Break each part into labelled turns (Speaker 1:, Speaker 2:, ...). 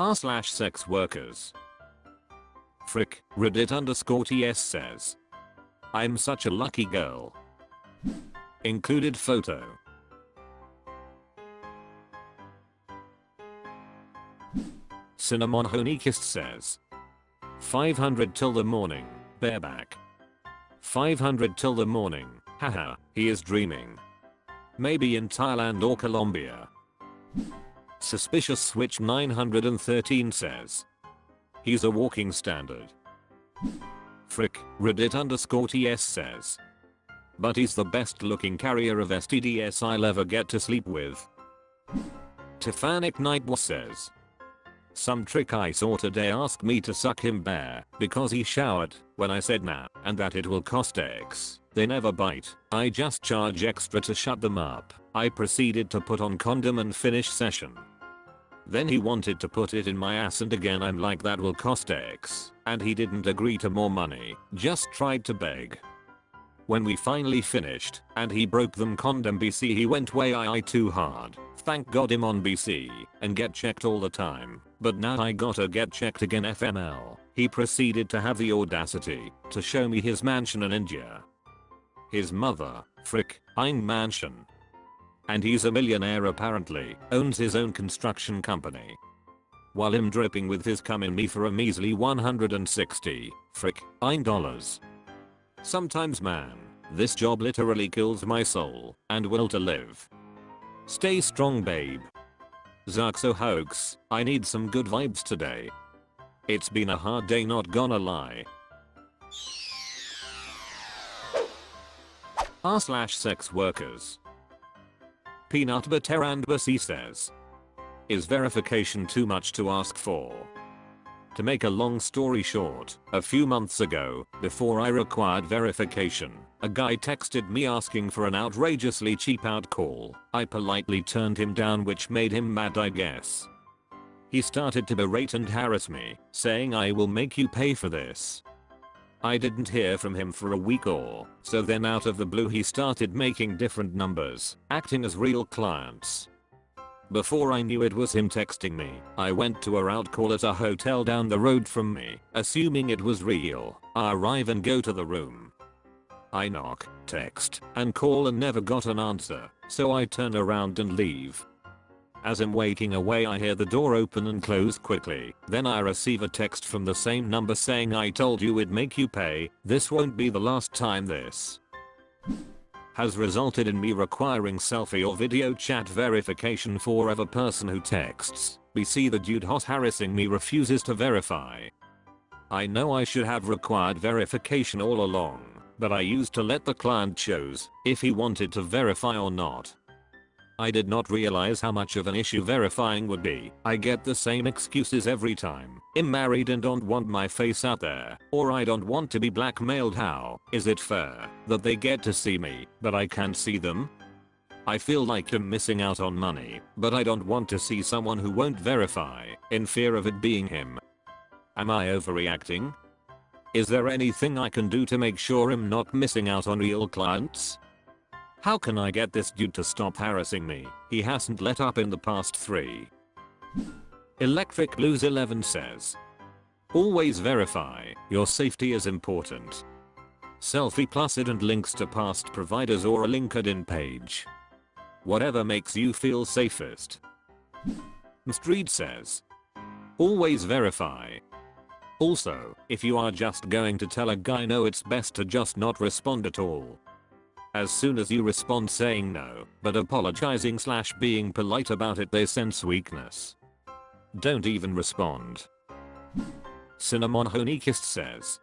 Speaker 1: r/SexWorkers. Frick, Reddit_TS says. I'm such a lucky girl. Included photo. Cinnamon Honeykiss says. 500 till the morning, bareback. 500 till the morning, haha, he is dreaming. Maybe in Thailand or Colombia. Suspicious Switch 913 says. He's a walking standard. Frick, Reddit_TS says. But he's the best looking carrier of STDs I'll ever get to sleep with. Tiffanic Nightwas says. Some trick I saw today asked me to suck him bare because he showered when I said nah and that it will cost X. They never bite. I just charge extra to shut them up. I proceeded to put on condom and finish session. Then he wanted to put it in my ass and again I'm like that will cost X. And he didn't agree to more money, just tried to beg. When we finally finished and he broke them condom BC he went way too hard. Thank God I'm on BC and get checked all the time. But now I gotta get checked again FML. He proceeded to have the audacity to show me his mansion in India. His mother, frick, ein mansion. And he's a millionaire apparently, owns his own construction company. While him dripping with his cum in me for a measly 160, frick, ein dollars. Sometimes man, this job literally kills my soul and will to live. Stay strong babe. Zarkso hoax, I need some good vibes today. It's been a hard day not gonna lie. r/SexWorkers. Peanut Butter and Bussy says. Is verification too much to ask for? To make a long story short, a few months ago, before I required verification, a guy texted me asking for an outrageously cheap out call. I politely turned him down which made him mad I guess. He started to berate and harass me, saying I will make you pay for this. I didn't hear from him for a week or so then out of the blue he started making different numbers, acting as real clients. Before I knew it was him texting me, I went to a route call at a hotel down the road from me, assuming it was real. I arrive and go to the room. I knock, text, and call and never got an answer, so I turn around and leave. As I'm walking away I hear the door open and close quickly, then I receive a text from the same number saying I told you it'd make you pay, this won't be the last time this has resulted in me requiring selfie or video chat verification for every person who texts. We see the dude hot harassing me refuses to verify. I know I should have required verification all along, but I used to let the client choose if he wanted to verify or not. I did not realize how much of an issue verifying would be. I get the same excuses every time. I'm married and don't want my face out there, or I don't want to be blackmailed. How is it fair that they get to see me, but I can't see them? I feel like I'm missing out on money, but I don't want to see someone who won't verify, in fear of it being him. Am I overreacting? Is there anything I can do to make sure I'm not missing out on real clients? How can I get this dude to stop harassing me? He hasn't let up in the past 3. Electric Blues 11 says. Always verify, your safety is important. Selfie plus it and links to past providers or a LinkedIn page. Whatever makes you feel safest. Street says. Always verify. Also, if you are just going to tell a guy no it's best to just not respond at all. As soon as you respond saying no, but apologizing / being polite about it they sense weakness. Don't even respond. Cinnamon Honeykiss says.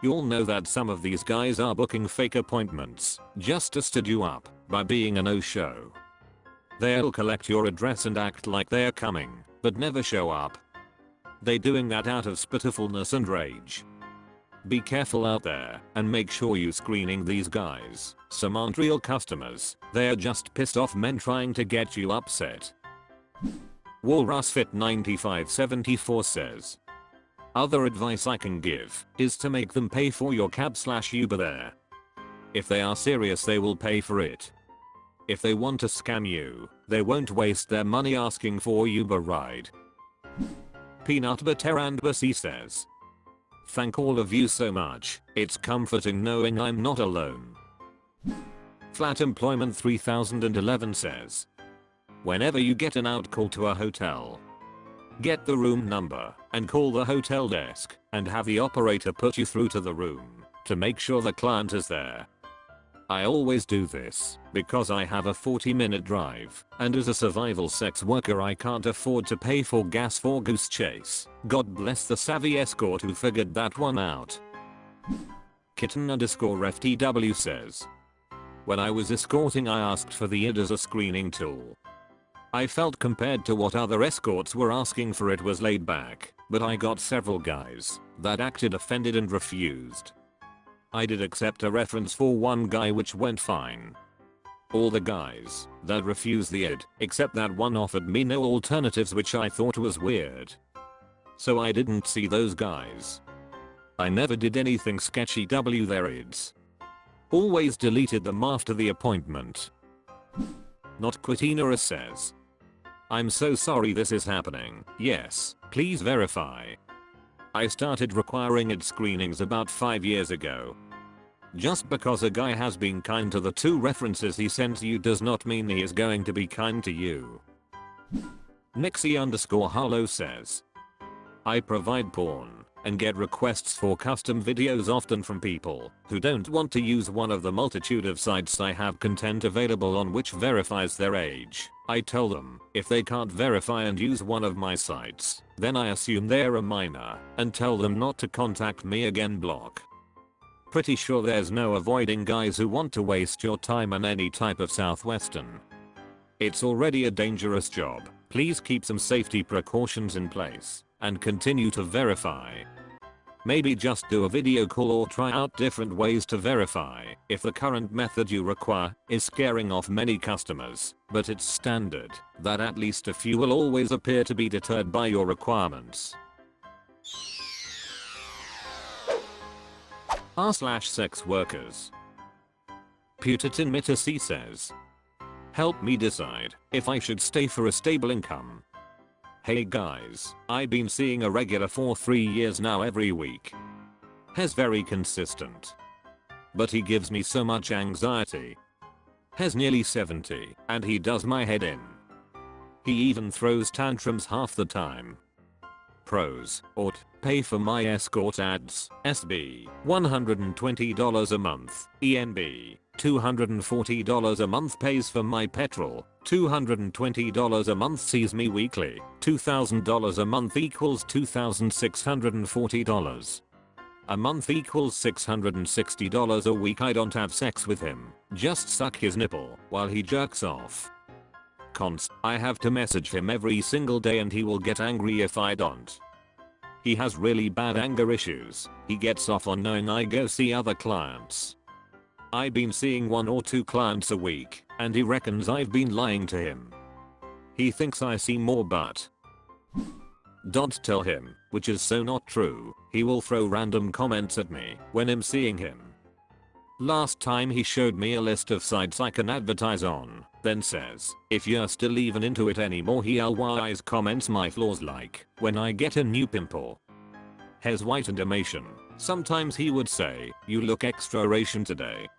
Speaker 1: You'll know that some of these guys are booking fake appointments just to stud you up by being a no-show. They'll collect your address and act like they're coming, but never show up. They doing that out of spitefulness and rage. Be careful out there and make sure you screening these guys. Some aren't real customers, they're just pissed off men trying to get you upset. WalrusFit9574 says. Other advice I can give is to make them pay for your cab / Uber there. If they are serious they will pay for it. If they want to scam you, they won't waste their money asking for Uber ride. Peanut Butter and Bussy says, thank all of you so much, it's comforting knowing I'm not alone. Flat Employment 3011 says, whenever you get an out call to a hotel, get the room number and call the hotel desk and have the operator put you through to the room to make sure the client is there. I always do this because I have a 40-minute drive, and as a survival sex worker I can't afford to pay for gas for Goose Chase. God bless the savvy escort who figured that one out. Kitten_FTW says, when I was escorting I asked for the ID as a screening tool. I felt compared to what other escorts were asking for it was laid back, but I got several guys that acted offended and refused. I did accept a reference for one guy which went fine. All the guys that refused the ID, except that one, offered me no alternatives, which I thought was weird. So I didn't see those guys. I never did anything sketchy w their IDs. Always deleted them after the appointment. Not Quitinera says, I'm so sorry this is happening. Yes, please verify. I started requiring ID screenings about 5 years ago. Just because a guy has been kind to the 2 references he sent you does not mean he is going to be kind to you. Nixie_Harlow says, I provide porn and get requests for custom videos often from people who don't want to use one of the multitude of sites I have content available on which verifies their age. I tell them if they can't verify and use one of my sites, then I assume they're a minor and tell them not to contact me again. Block. Pretty sure there's no avoiding guys who want to waste your time on any type of Southwestern. It's already a dangerous job. Please keep some safety precautions in place and continue to verify. Maybe just do a video call or try out different ways to verify if the current method you require is scaring off many customers, but it's standard that at least a few will always appear to be deterred by your requirements. r/SexWorkers. Putatin Mitasi says, help me decide if I should stay for a stable income. Hey guys, I've been seeing a regular for 3 years now every week. He's very consistent, but he gives me so much anxiety. He's nearly 70 and he does my head in. He even throws tantrums half the time. Pros: Ort, pay for my escort ads, SB, $120 a month, ENB, $240 a month pays for my petrol, $220 a month sees me weekly, $2,000 a month equals $2,640. A month equals $660 a week. I don't have sex with him, just suck his nipple while he jerks off. Cons: I have to message him every single day and he will get angry if I don't. He has really bad anger issues. He gets off on knowing I go see other clients. I've been seeing 1 or 2 clients a week and he reckons I've been lying to him. He thinks I see more, but don't tell him, which is so not true. He will throw random comments at me when I'm seeing him. Last time he showed me a list of sites I can advertise on, then says, if you're still even into it anymore, he always comments my flaws, like when I get a new pimple, hairs white and emaciation. Sometimes he would say, you look extra Asian today.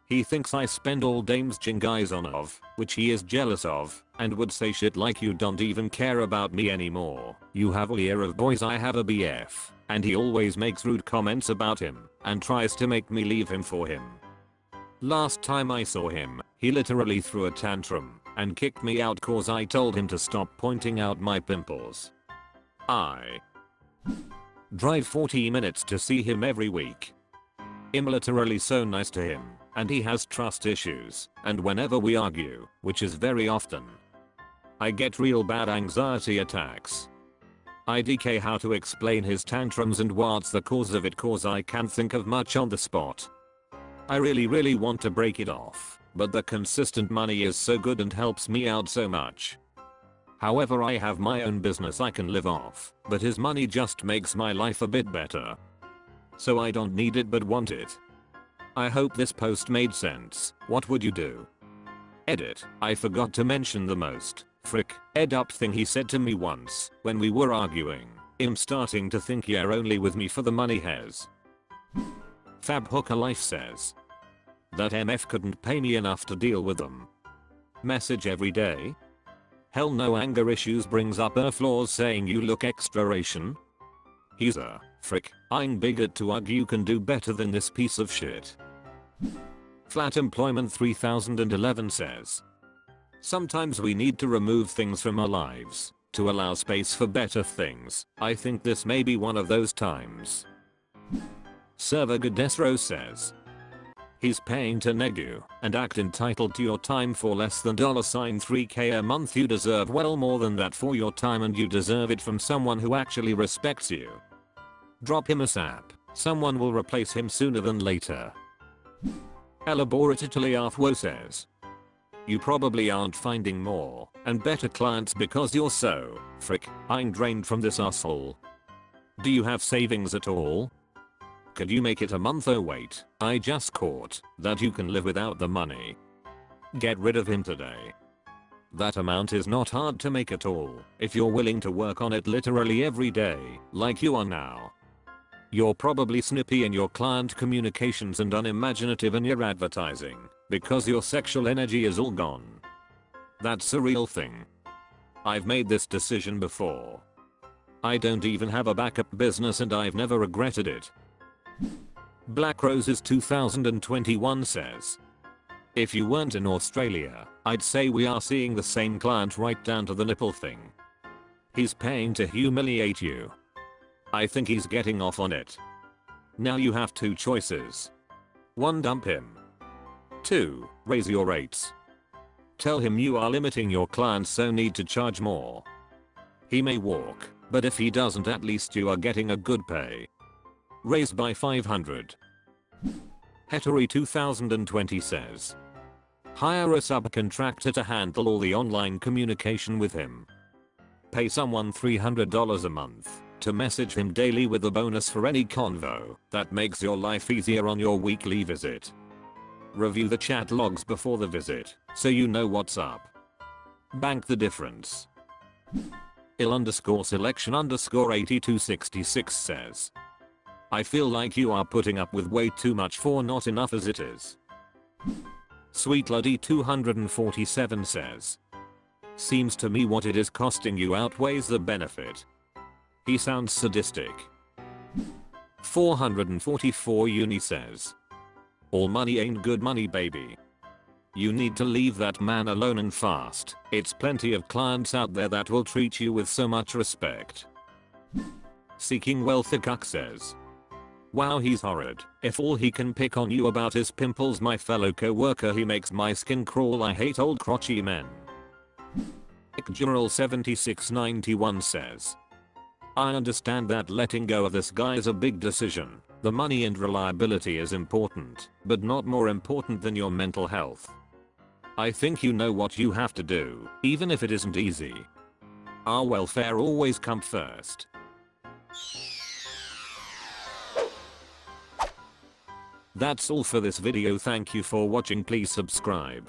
Speaker 1: He thinks I spend all dames guys on of, which he is jealous of, and would say shit like you don't even care about me anymore. You have a year of boys, I have a BF. And he always makes rude comments about him and tries to make me leave him for him. Last time I saw him, he literally threw a tantrum and kicked me out cause I told him to stop pointing out my pimples. I drive 40 minutes to see him every week. I'm literally so nice to him, and he has trust issues, and whenever we argue, which is very often, I get real bad anxiety attacks. I DK how to explain his tantrums and what's the cause of it cause I can't think of much on the spot. I really want to break it off, but the consistent money is so good and helps me out so much. However, I have my own business I can live off, but his money just makes my life a bit better. So I don't need it but want it. I hope this post made sense. What would you do? Edit: I forgot to mention the most Frick, ed up thing he said to me once when we were arguing. I'm starting to think you're only with me for the money has. Fab Hooker Life says that MF couldn't pay me enough to deal with them. Message every day. Hell no, anger issues brings up her flaws saying you look extra Asian. He's a frick, I'm bigot to argue you can do better than this piece of shit. Flat Employment 3011 says sometimes we need to remove things from our lives to allow space for better things. I think this may be one of those times. Server Godesro says he's paying to neg you and act entitled to your time for less than $3k a month. You deserve well more than that for your time, and you deserve it from someone who actually respects you. Drop him a sap. Someone will replace him sooner than later. Elaborately says you probably aren't finding more and better clients because you're so frick, I'm drained from this asshole. Do you have savings at all? Could you make it a month? Oh wait, I just caught that you can live without the money. Get rid of him today. That amount is not hard to make at all if you're willing to work on it literally every day like you are now. You're probably snippy in your client communications and unimaginative in your advertising because your sexual energy is all gone. That's a real thing. I've made this decision before. I don't even have a backup business and I've never regretted it. Black Roses 2021 says if you weren't in Australia, I'd say we are seeing the same client right down to the nipple thing. He's paying to humiliate you. I think he's getting off on it. Now you have two choices. 1. Dump him. 2. Raise your rates. Tell him you are limiting your clients so need to charge more. He may walk, but if he doesn't, at least you are getting a good pay. Raise by 500. Hettery 2020 says hire a subcontractor to handle all the online communication with him. Pay someone $300 a month to message him daily with a bonus for any convo that makes your life easier on your weekly visit. Review the chat logs before the visit so you know what's up. Bank the difference. Il_selection_8266 says I feel like you are putting up with way too much for not enough as it is. Sweet Luddy 247 says seems to me what it is costing you outweighs the benefit. He sounds sadistic. 444 Uni says all money ain't good money, baby. You need to leave that man alone and fast. It's plenty of clients out there that will treat you with so much respect. Seeking Wealthy Cuck says wow, he's horrid. If all he can pick on you about is pimples, my fellow co-worker, he makes my skin crawl. I hate old crotchy men. General 7691 says I understand that letting go of this guy is a big decision. The money and reliability is important, but not more important than your mental health. I think you know what you have to do, even if it isn't easy. Our welfare always comes first. That's all for this video. Thank you for watching. Please subscribe.